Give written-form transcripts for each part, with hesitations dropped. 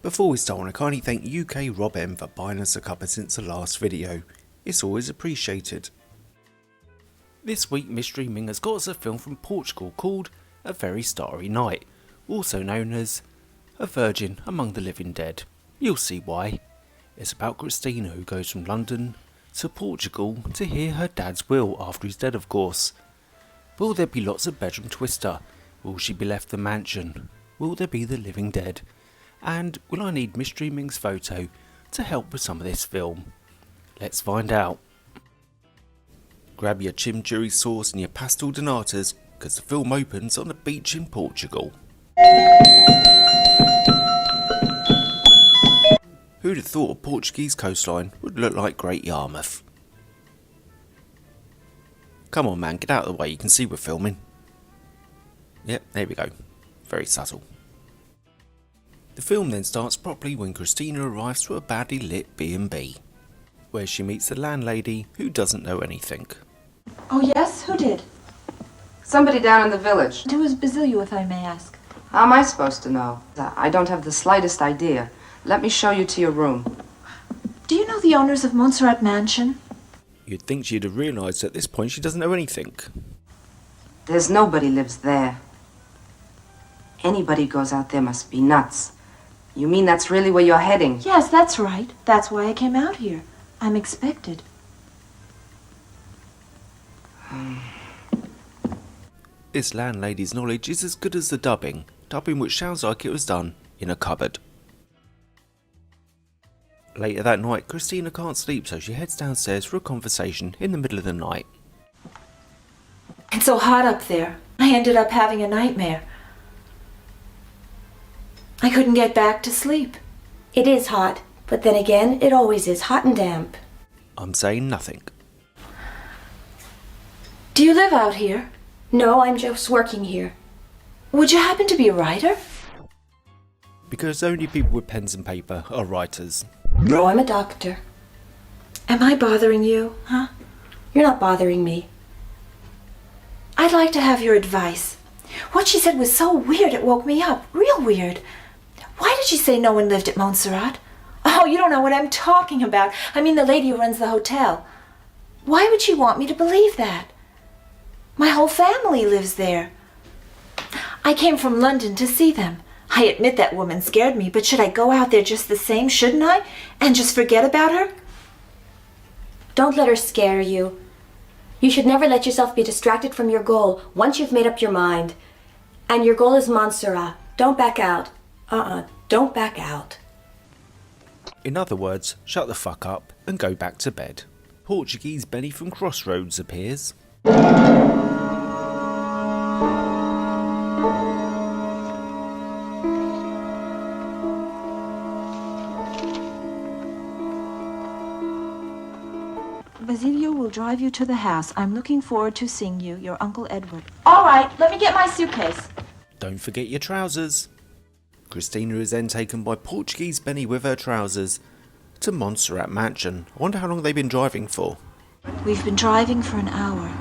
Before we start, I want to kindly thank UK Rob M for buying us a cuppa since the last video. It's always appreciated. This week Mystery Ming has got us a film from Portugal called A Very Starry Night, also known as A Virgin Among the Living Dead. You'll see why. It's about Christina who goes from London to Portugal to hear her dad's will after he's dead, of course. Will there be lots of bedroom twister? Will she be left the mansion? Will there be the living dead? And will I need Mystery Ming's photo to help with some of this film? Let's find out. Grab your chimichurri sauce and your pastel donatas, because the film opens on a beach in Portugal. Who'd have thought a Portuguese coastline would look like Great Yarmouth? Come on man, get out of the way, you can see we're filming. Yep, there we go. Very subtle. The film then starts properly when Christina arrives to a badly lit B&B, where she meets the landlady who doesn't know anything. Oh yes? Who did? Somebody down in the village. Who is Basilio, if I may ask? How am I supposed to know? I don't have the slightest idea. Let me show you to your room. Do you know the owners of Montserrat Mansion? You'd think she'd have realised at this point she doesn't know anything. There's nobody lives there. Anybody goes out there must be nuts. You mean that's really where you're heading? Yes, that's right. That's why I came out here. I'm expected. This landlady's knowledge is as good as the dubbing which sounds like it was done in a cupboard. Later that night, Christina can't sleep, so she heads downstairs for a conversation in the middle of the night. It's so hot up there. I ended up having a nightmare. I couldn't get back to sleep. It is hot, but then again, it always is hot and damp. I'm saying nothing. Do you live out here? No, I'm just working here. Would you happen to be a writer? Because only people with pens and paper are writers. No, I'm a doctor. Am I bothering you, huh? You're not bothering me. I'd like to have your advice. What she said was so weird it woke me up. Real weird. Why did she say no one lived at Montserrat? Oh, you don't know what I'm talking about. I mean the lady who runs the hotel. Why would she want me to believe that? My whole family lives there. I came from London to see them. I admit that woman scared me, but should I go out there just the same, shouldn't I? And just forget about her? Don't let her scare you. You should never let yourself be distracted from your goal once you've made up your mind. And your goal is Montserrat. Don't back out. Don't back out. In other words, shut the fuck up and go back to bed. Portuguese Benny from Crossroads appears. Basilio will drive you to the house. I'm looking forward to seeing you, your Uncle Edward. All right, let me get my suitcase. Don't forget your trousers. Christina is then taken by Portuguese Benny with her trousers to Montserrat Mansion. I wonder how long they've been driving for. We've been driving for an hour.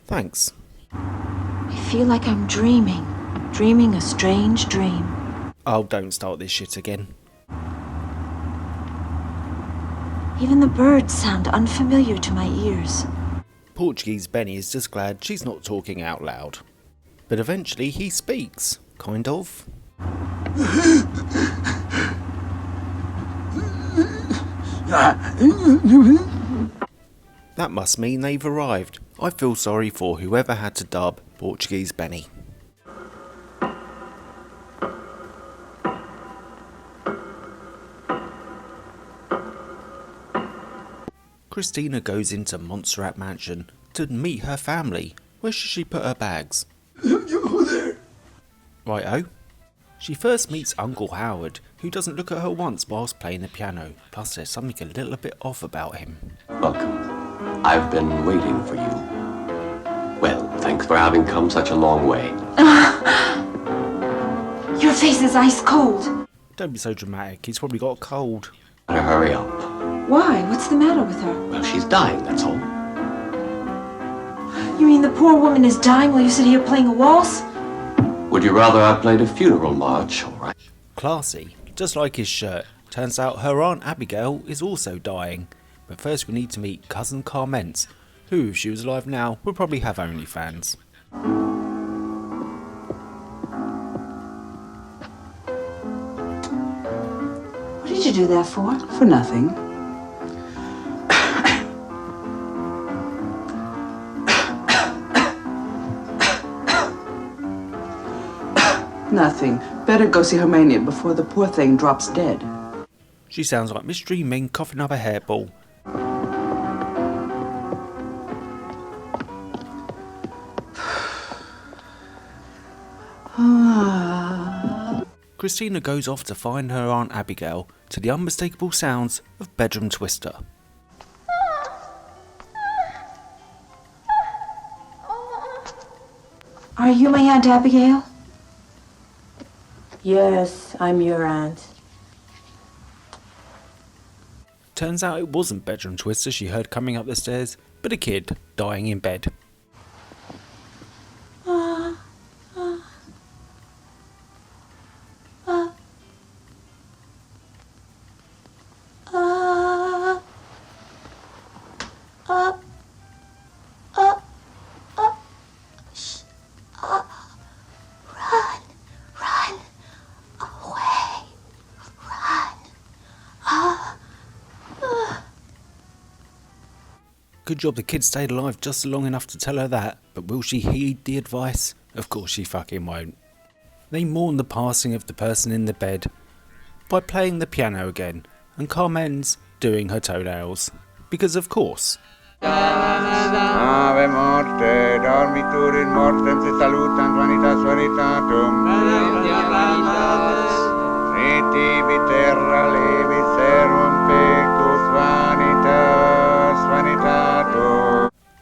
Thanks. I feel like I'm dreaming a strange dream. Oh, don't start this shit again. Even the birds sound unfamiliar to my ears. Portuguese Benny is just glad she's not talking out loud. But eventually he speaks, kind of. That must mean they've arrived. I feel sorry for whoever had to dub Portuguese Benny. Christina goes into Montserrat Mansion to meet her family. Where should she put her bags? Righto. She first meets Uncle Howard, who doesn't look at her once whilst playing the piano. Plus there's something a little bit off about him. Welcome. I've been waiting for you. Well, thanks for having come such a long way. Your face is ice cold. Don't be so dramatic, he's probably got a cold. Better hurry up. Why? What's the matter with her? Well, she's dying, that's all. You mean the poor woman is dying while you sit here playing a waltz? Would you rather I played a funeral march, all right? Classy. just like his shirt. Turns out her Aunt Abigail is also dying. But first we need to meet Cousin Carmence, who, if she was alive now, would probably have OnlyFans. What did you do that for? For nothing. Nothing. Better go see Hermione before the poor thing drops dead. She sounds like Mystery Ming coughing up a hairball. Christina goes off to find her Aunt Abigail to the unmistakable sounds of Bedroom Twister. Are you my Aunt Abigail? Yes, I'm your aunt. Turns out it wasn't Bedroom Twister she heard coming up the stairs, but a kid dying in bed. Good job the kid stayed alive just long enough to tell her that, but will she heed the advice? Of course she fucking won't. They mourn the passing of the person in the bed by playing the piano again, and Carmen's doing her toenails. Because of course. Ave morte, dormitur in mortem se salutant vanitas veritatum. Riti viterra levi serum pecus vanitas vanitatum.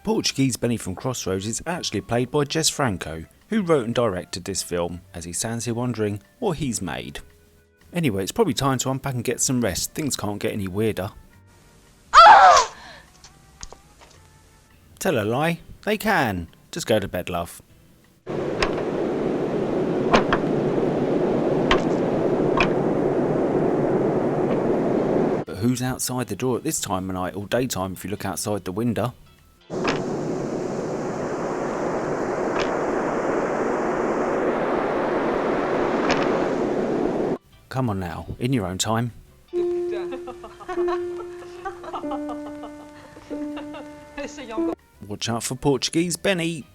Portuguese Benny from Crossroads is actually played by Jess Franco, who wrote and directed this film, as he stands here wondering what he's made. Anyway, it's probably time to unpack and get some rest. Things can't get any weirder. Tell a lie. They can. Just go to bed, love. But who's outside the door at this time of night, or daytime if you look outside the window? Come on now, in your own time. Watch out for Portuguese Benny.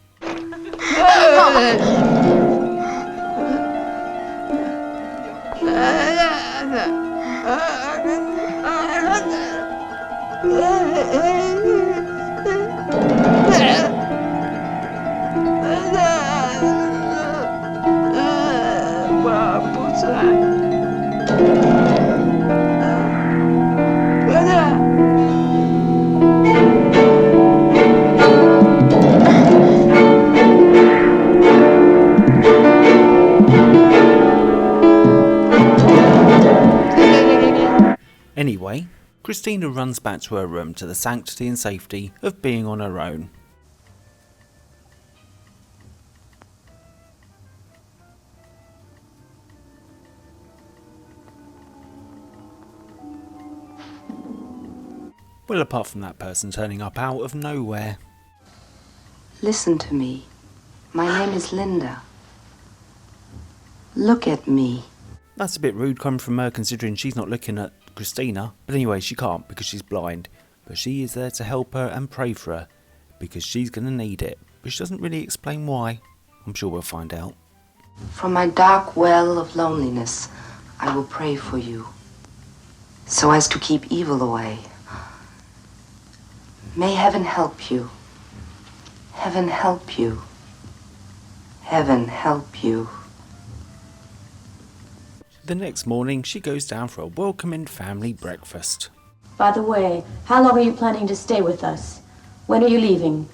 Anyway, Christina runs back to her room to the sanctity and safety of being on her own. Well, apart from that person turning up out of nowhere. Listen to me. My name is Linda. Look at me. That's a bit rude coming from her, considering she's not looking at Christina. But anyway, she can't because she's blind. But she is there to help her and pray for her, because she's going to need it. But she doesn't really explain why. I'm sure we'll find out. From my dark well of loneliness, I will pray for you, so as to keep evil away. May heaven help you. Heaven help you. Heaven help you. The next morning, she goes down for a welcoming family breakfast. By the way, how long are you planning to stay with us? When are you leaving?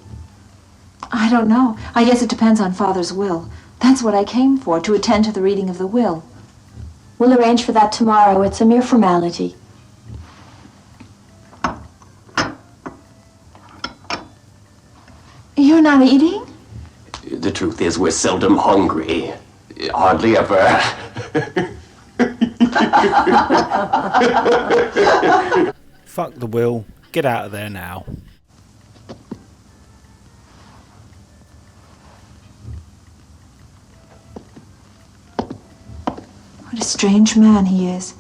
I don't know. I guess it depends on Father's will. That's what I came for, to attend to the reading of the will. We'll arrange for that tomorrow. It's a mere formality. You're not eating? The truth is, we're seldom hungry. Hardly ever. Fuck the will. Get out of there now. What a strange man he is.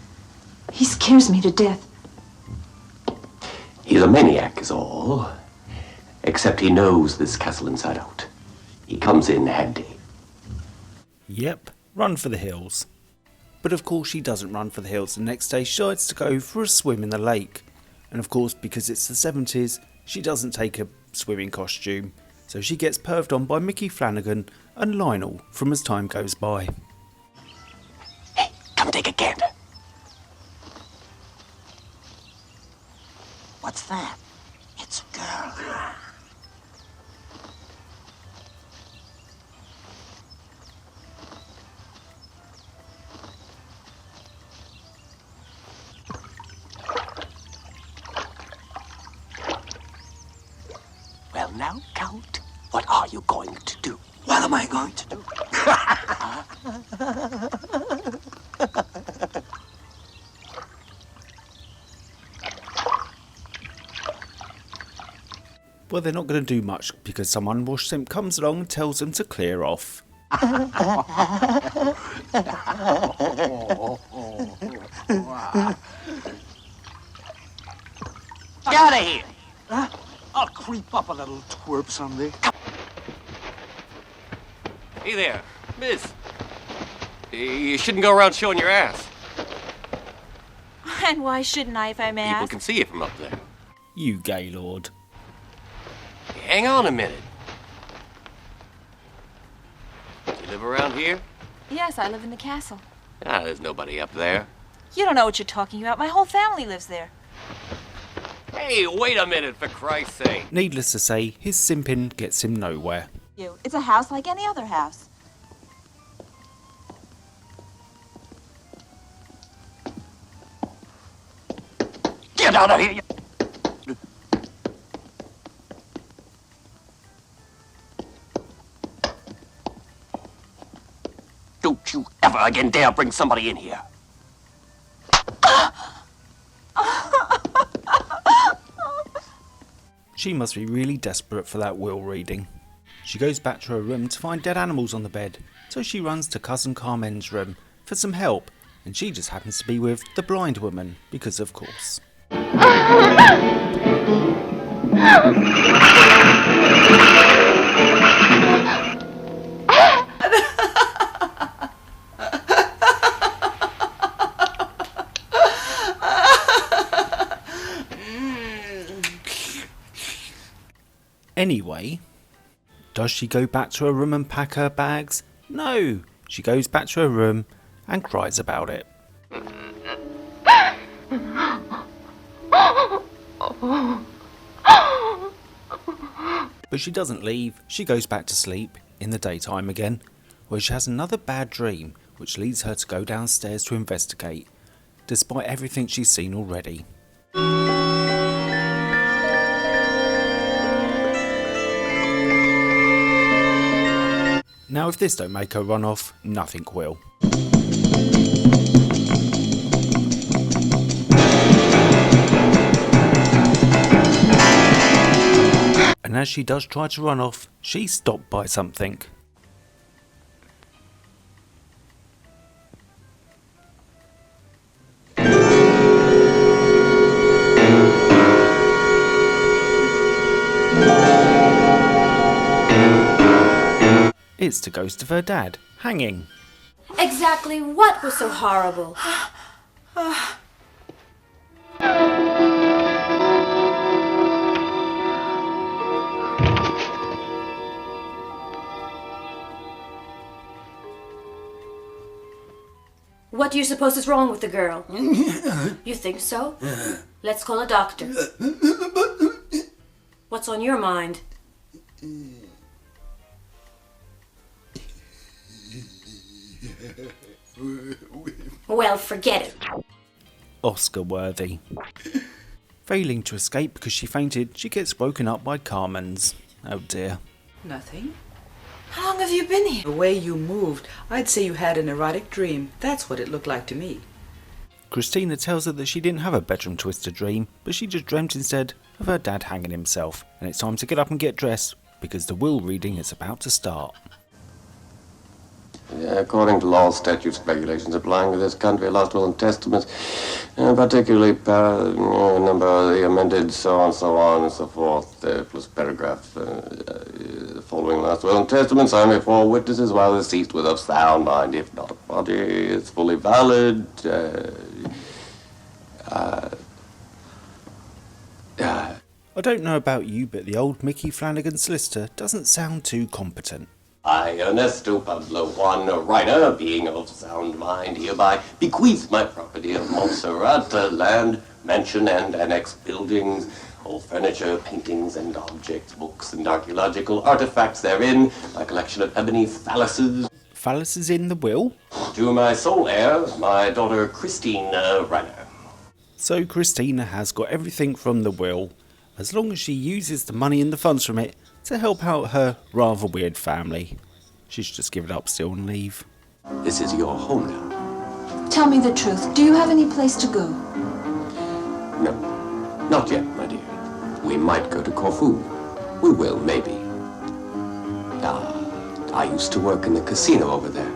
He scares me to death. He's a maniac is all. Except he knows this castle inside out. He comes in handy. Yep, run for the hills. But of course she doesn't run for the hills. The next day she decides to go for a swim in the lake. And of course, because it's the 70s, she doesn't take a swimming costume. So she gets perved on by Mickey Flanagan and Lionel from As Time Goes By. Hey, come take a gander. What's that? It's a girl. Well now, Count, what are you going to do? What am I going to do? Well, they're not going to do much because some unwashed simp comes along and tells them to clear off. Get out of here! I'll creep up a little twerp someday. Hey there, miss. You shouldn't go around showing your ass. And why shouldn't I, if I may People ask? can see you from up there. You Gaylord. Hang on a minute. You live around here? Yes, I live in the castle. Ah, there's nobody up there. You don't know what you're talking about. My whole family lives there. Hey, wait a minute, for Christ's sake. Needless to say, his simping gets him nowhere. It's a house like any other house. Get out of here! Don't you ever again dare bring somebody in here. She must be really desperate for that will reading. She goes back to her room to find dead animals on the bed, so she runs to Cousin Carmen's room for some help, and she just happens to be with the blind woman, because of course. Anyway, does she go back to her room and pack her bags? No, she goes back to her room and cries about it. But she doesn't leave, she goes back to sleep in the daytime again, where she has another bad dream which leads her to go downstairs to investigate, despite everything she's seen already. Now if this don't make her run off, nothing will. And as she does try to run off, she's stopped by something. It's the ghost of her dad, hanging. Exactly what was so horrible? What do you suppose is wrong with the girl? You think so? Let's call a doctor. What's on your mind? Well, forget it. Oscar worthy. Failing to escape because she fainted, she gets woken up by Carmen's. Oh dear. Nothing. How long have you been here? The way you moved, I'd say you had an erotic dream. That's what it looked like to me. Christina tells her that she didn't have a bedroom twister dream, but she just dreamt instead of her dad hanging himself, and it's time to get up and get dressed because the will reading is about to start. According to laws, statutes, regulations applying to this country, lost will and testaments, particularly number of the amended, so on and so forth, plus paragraph, the following last will and testaments signed before witnesses while deceased with of sound mind, if not a body, is fully valid. I don't know about you, but the old Mickey Flanagan solicitor doesn't sound too competent. I, Ernesto Pablo Juan Reiner, being of sound mind, hereby bequeath my property of Montserrat, land, mansion, and annex buildings, all furniture, paintings, and objects, books, and archaeological artifacts therein, my collection of ebony phalluses. Phalluses in the will? To my sole heir, my daughter Christine Reiner. So Christina has got everything from the will, as long as she uses the money and the funds from it to help out her rather weird family. She should just give it up still and leave. This is your home now. Tell me the truth. Do you have any place to go? No, not yet, my dear. We might go to Corfu. We will, maybe. I used to work in the casino over there.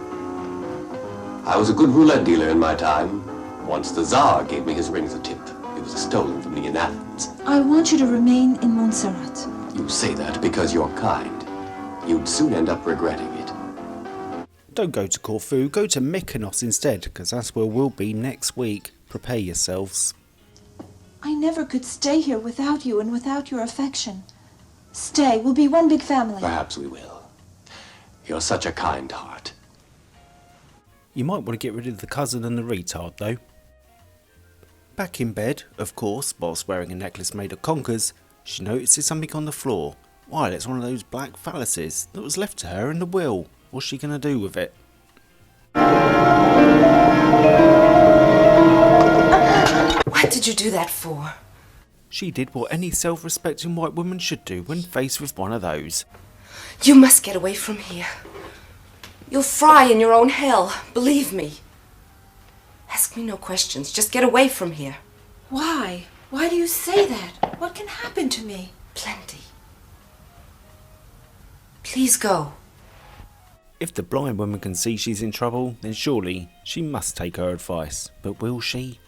I was a good roulette dealer in my time. Once the Tsar gave me his ring as a tip. It was stolen from me in Athens. I want you to remain in Montserrat. You say that because you're kind. You'd soon end up regretting it. Don't go to Corfu, go to Mykonos instead, because that's where we'll be next week. Prepare yourselves. I never could stay here without you and without your affection. Stay, we'll be one big family. Perhaps we will. You're such a kind heart. You might want to get rid of the cousin and the retard though. Back in bed, of course, whilst wearing a necklace made of conkers, she notices something on the floor. Why, it's one of those black phalluses that was left to her in the will. What's she going to do with it? What did you do that for? She did what any self-respecting white woman should do when faced with one of those. You must get away from here. You'll fry in your own hell, believe me. Ask me no questions, just get away from here. Why? Why do you say that? What can happen to me? Plenty. Please go. If the blind woman can see she's in trouble, then surely she must take her advice. But will she?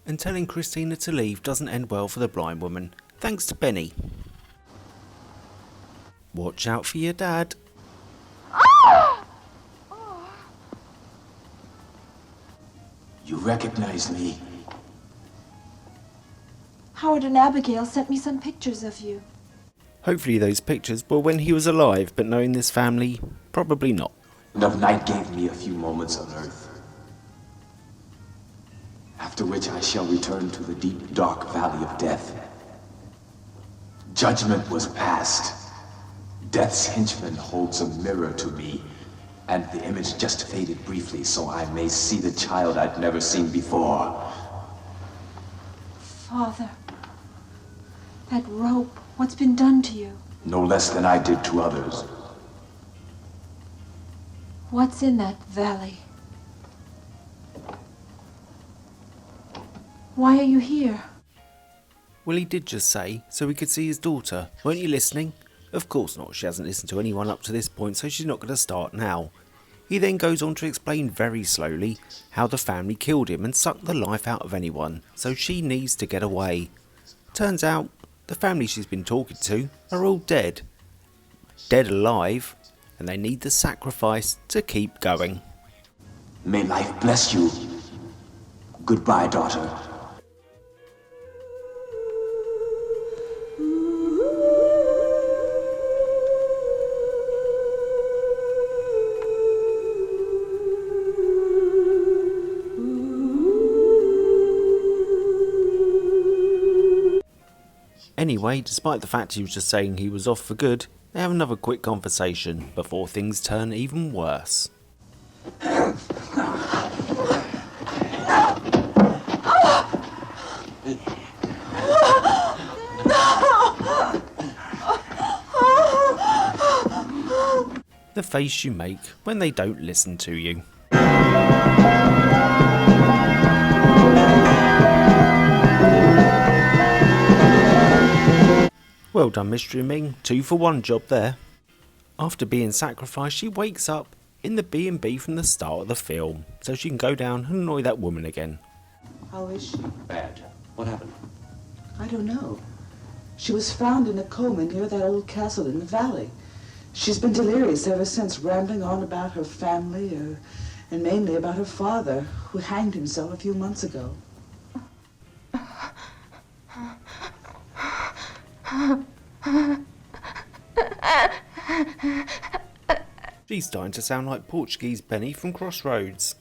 And telling Christina to leave doesn't end well for the blind woman, thanks to Benny. Watch out for your dad. You recognize me? Howard and Abigail sent me some pictures of you. Hopefully those pictures were when he was alive, but knowing this family, probably not. Enough night gave me a few moments on Earth. After which I shall return to the deep, dark valley of death. Judgment was passed. Death's henchman holds a mirror to me, and the image just faded briefly so I may see the child I'd never seen before. Father, that rope, what's been done to you? No less than I did to others. What's in that valley? Why are you here? Well, he did just say, so he could see his daughter. Weren't you listening? Of course not, she hasn't listened to anyone up to this point, so she's not going to start now. He then goes on to explain very slowly how the family killed him and sucked the life out of anyone, so she needs to get away. Turns out, the family she's been talking to are all dead. Dead alive, and they need the sacrifice to keep going. May life bless you. Goodbye, daughter. Anyway, despite the fact he was just saying he was off for good, they have another quick conversation before things turn even worse. The face you make when they don't listen to you. Well done, Mystery Ming. 2 for 1 job there. After being sacrificed, she wakes up in the B&B from the start of the film, so she can go down and annoy that woman again. How is she? Bad. What happened? I don't know. She was found in a coma near that old castle in the valley. She's been delirious ever since, rambling on about her family, and mainly about her father, who hanged himself a few months ago. She's starting to sound like Portuguese Benny from Crossroads.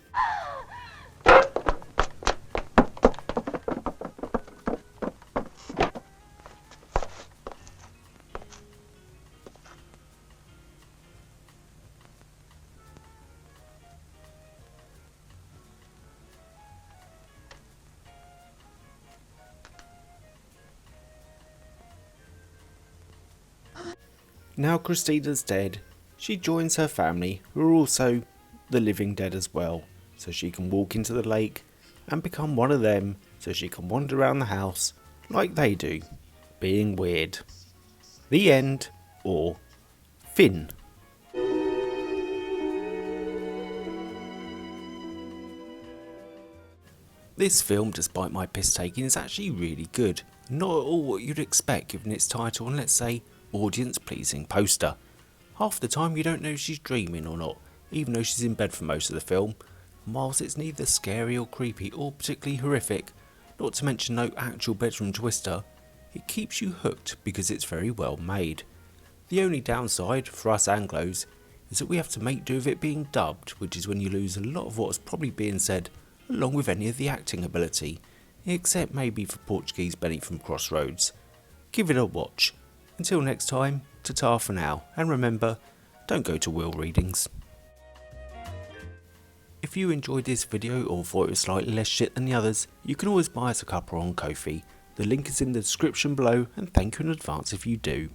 Now Christina's dead, she joins her family, who are also the living dead as well, so she can walk into the lake and become one of them, so she can wander around the house like they do, being weird. The end, or fin. This film, despite my piss taking, is actually really good. Not at all what you'd expect given its title and, let's say, audience pleasing poster. Half the time you don't know if she's dreaming or not, even though she's in bed for most of the film. And whilst it's neither scary or creepy or particularly horrific, not to mention no actual bedroom twister, it keeps you hooked because it's very well made. The only downside for us Anglos is that we have to make do with it being dubbed, which is when you lose a lot of what's probably being said along with any of the acting ability, except maybe for Portuguese Benny from Crossroads. Give it a watch. Until next time, ta-ta for now, and remember, don't go to will readings. If you enjoyed this video or thought it was slightly less shit than the others, you can always buy us a cuppa on Ko-fi. The link is in the description below, and thank you in advance if you do.